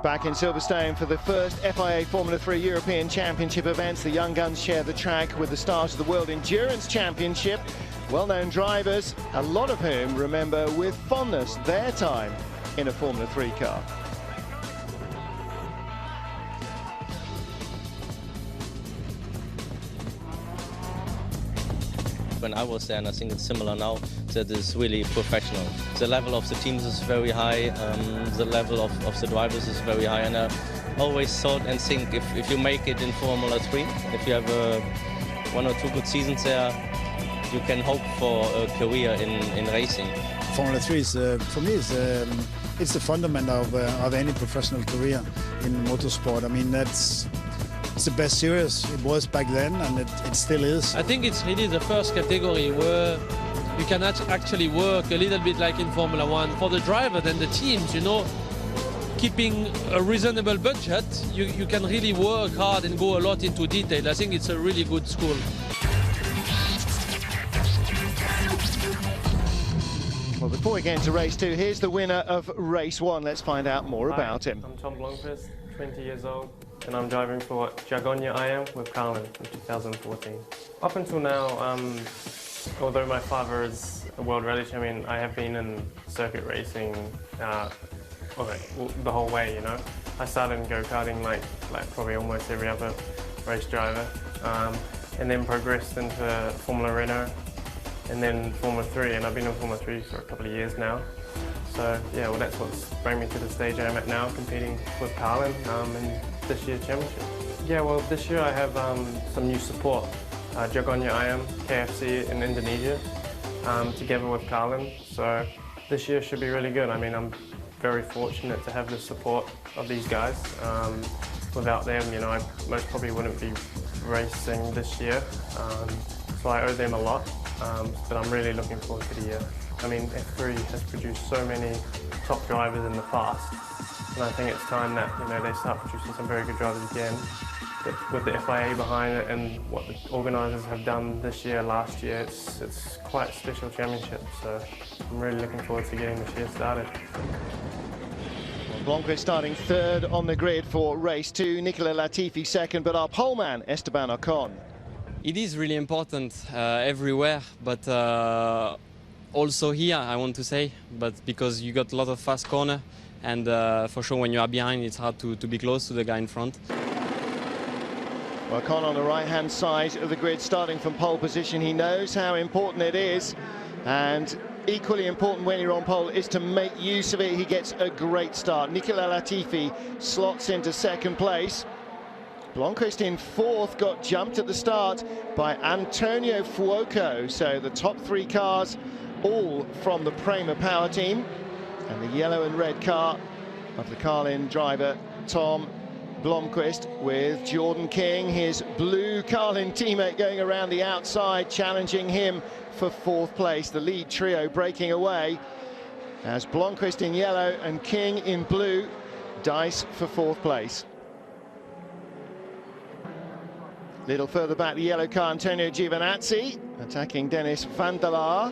Back in Silverstone for the first FIA Formula 3 European Championship events. The young guns share the track with the stars of the World Endurance Championship. Well-known drivers, a lot of whom remember with fondness their time in a Formula 3 car. When I was there, and I think it's similar now, that is really professional. The level of the teams is very high, the level of the drivers is very high, and I always thought and think if you make it in Formula 3, if you have one or two good seasons there, you can hope for a career in racing. Formula 3 is, for me, it's the fundament of any professional career in motorsport. I mean, it's the best series. It was back then, and it still is. I think it's really the first category where you can actually work a little bit like in Formula 1. For the driver and the teams, you know, keeping a reasonable budget, you can really work hard and go a lot into detail. I think it's a really good school. Well, before we get into race 2, here's the winner of race 1. Let's find out more about him. I'm Tom Blomqvist, 20 years old, and I'm driving for Jagonia IM with Carlin in 2014. Up until now, although my father is a world rally champion, I have been in circuit racing the whole way, you know. I started in go-karting like probably almost every other race driver, and then progressed into Formula Renault, and then Formula 3, and I've been in Formula 3 for a couple of years now. So yeah, well, that's what's brought me to the stage I'm at now, competing with Carlin in this year's championship. Yeah, well, this year I have some new support. Jagonia IM, KFC in Indonesia, together with Carlin. So this year should be really good. I mean, I'm very fortunate to have the support of these guys. Without them, you know, I most probably wouldn't be racing this year. So I owe them a lot, but I'm really looking forward to the year. I mean, F3 has produced so many top drivers in the past, and I think it's time that, you know, they start producing some very good drivers again. But with the FIA behind it and what the organisers have done this year, last year, it's quite a special championship. So I'm really looking forward to getting this year started. Blomqvist starting third on the grid for race 2. Nicola Latifi second, but our poleman Esteban Ocon. It is really important everywhere, but also here, I want to say, but because you got a lot of fast corner, and for sure when you are behind, it's hard to be close to the guy in front. Ocon on the right-hand side of the grid, starting from pole position. He knows how important it is, and equally important when you're on pole is to make use of it. He gets a great start. Nicola Latifi slots into second place. Blomqvist in fourth, got jumped at the start by Antonio Fuoco. So the top 3 cars, all from the Prema power team, and the yellow and red car of the Carlin driver Tom Blomqvist, with Jordan King, his blue Carlin teammate, going around the outside, challenging him for fourth place. The lead trio breaking away as Blomqvist in yellow and King in blue dice for fourth place. Little further back, the yellow car, Antonio Giovinazzi attacking Dennis van der Laar.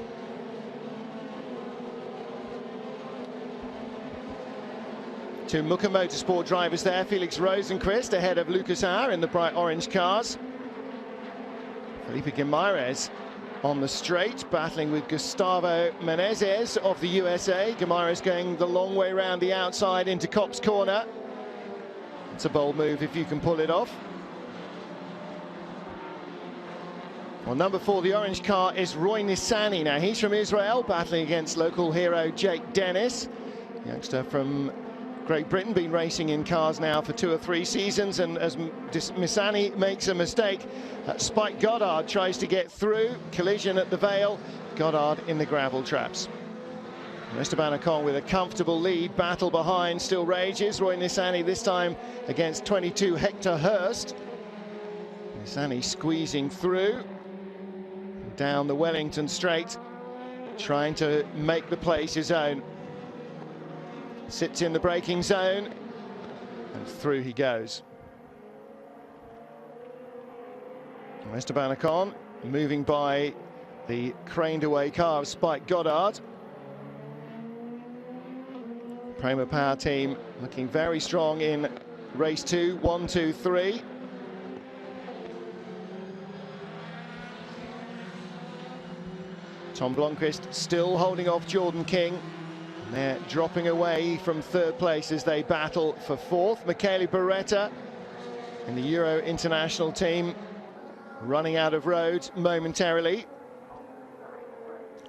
Two Muka Motorsport drivers there. Felix Rosenqvist ahead of Lucas Auer in the bright orange cars. Felipe Guimarães on the straight, battling with Gustavo Menezes of the USA. Guimarães going the long way around the outside into Copse Corner. It's a bold move if you can pull it off. Well, number 4, the orange car, is Roy Nissany. Now, he's from Israel, battling against local hero Jake Dennis, youngster from Great Britain, been racing in cars now for 2 or 3 seasons, and as Nissany makes a mistake, Spike Goddard tries to get through. Collision at the Vale, Goddard in the gravel traps. Esteban Ocon with a comfortable lead. Battle behind still rages. Roy Nissany this time against 22 Hector Hurst. Nissany squeezing through down the Wellington straight, trying to make the place his own. Sits in the braking zone, and through he goes. Esteban Ocon moving by the craned away car of Spike Goddard. Prema Power team looking very strong in race 2, 1, 2, 3. Tom Blomqvist still holding off Jordan King. And they're dropping away from third place as they battle for fourth. Michele Beretta in the Euro International team running out of road momentarily.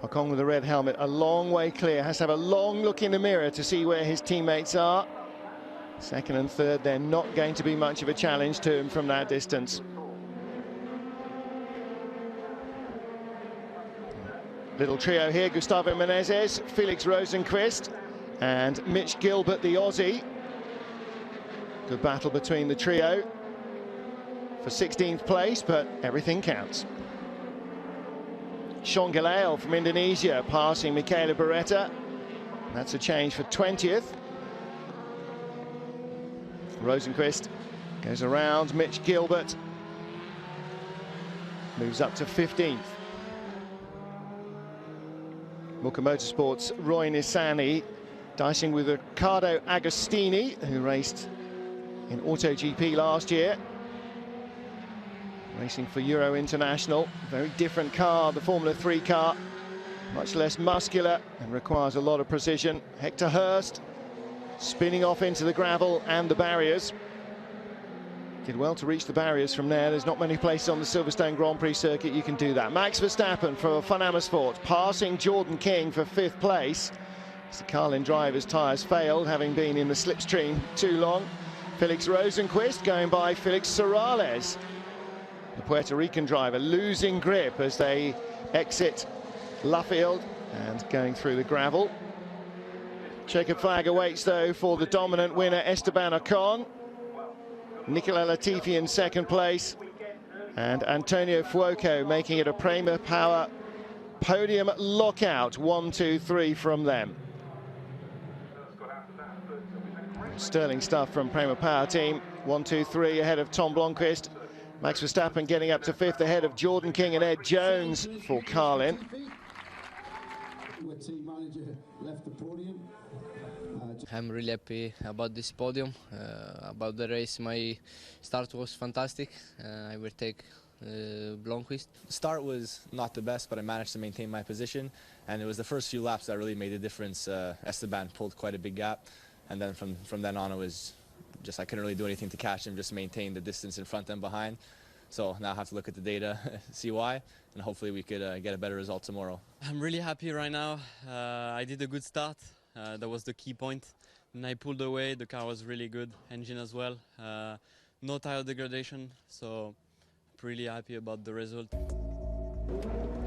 Ocon with the red helmet, a long way clear, has to have a long look in the mirror to see where his teammates are. Second and third, they're not going to be much of a challenge to him from that distance. Little trio here, Gustavo Menezes, Felix Rosenqvist and Mitch Gilbert, the Aussie. Good battle between the trio for 16th place, but everything counts. Sean Gelael from Indonesia passing Michele Beretta. That's a change for 20th. Rosenqvist goes around Mitch Gilbert, moves up to 15th. Muka Motorsports' Roy Nissany dicing with Riccardo Agostini, who raced in AutoGP last year, racing for Euro International. Very different car, the Formula 3 car, much less muscular and requires a lot of precision. Hector Hurst spinning off into the gravel and the barriers. Did well to reach the barriers from there. There's not many places on the Silverstone Grand Prix circuit you can do that. Max Verstappen for Van Amersfoort passing Jordan King for 5th place. As the Carlin driver's tyres failed, having been in the slipstream too long. Felix Rosenqvist going by Felix Sorales, the Puerto Rican driver, losing grip as they exit Luffield and going through the gravel. Checkered flag awaits though for the dominant winner Esteban Ocon. Nicola Latifi in 2nd place and Antonio Fuoco making it a Prema Power podium lockout. 1, 2, 3 from them. Sterling stuff from Prema Power team. 1, 2, 3 ahead of Tom Blomqvist. Max Verstappen getting up to 5th ahead of Jordan King and Ed Jones for Carlin. Team manager left the podium. I'm really happy about this podium, about the race. My start was fantastic. I will take Blomqvist. Start was not the best, but I managed to maintain my position, and it was the first few laps that really made a difference. Esteban pulled quite a big gap, and then from then on it was just I couldn't really do anything to catch him, just maintain the distance in front and behind. So now I have to look at the data, see why, and hopefully we could get a better result tomorrow. I'm really happy right now. I did a good start. That was the key point. And I pulled away. The car was really good. Engine as well. No tire degradation. So really happy about the result.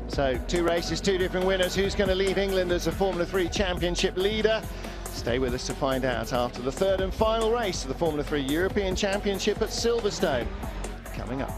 So 2 races, 2 different winners. Who's going to leave England as a Formula 3 championship leader? Stay with us to find out after the 3rd and final race of the Formula 3 European Championship at Silverstone. Coming up.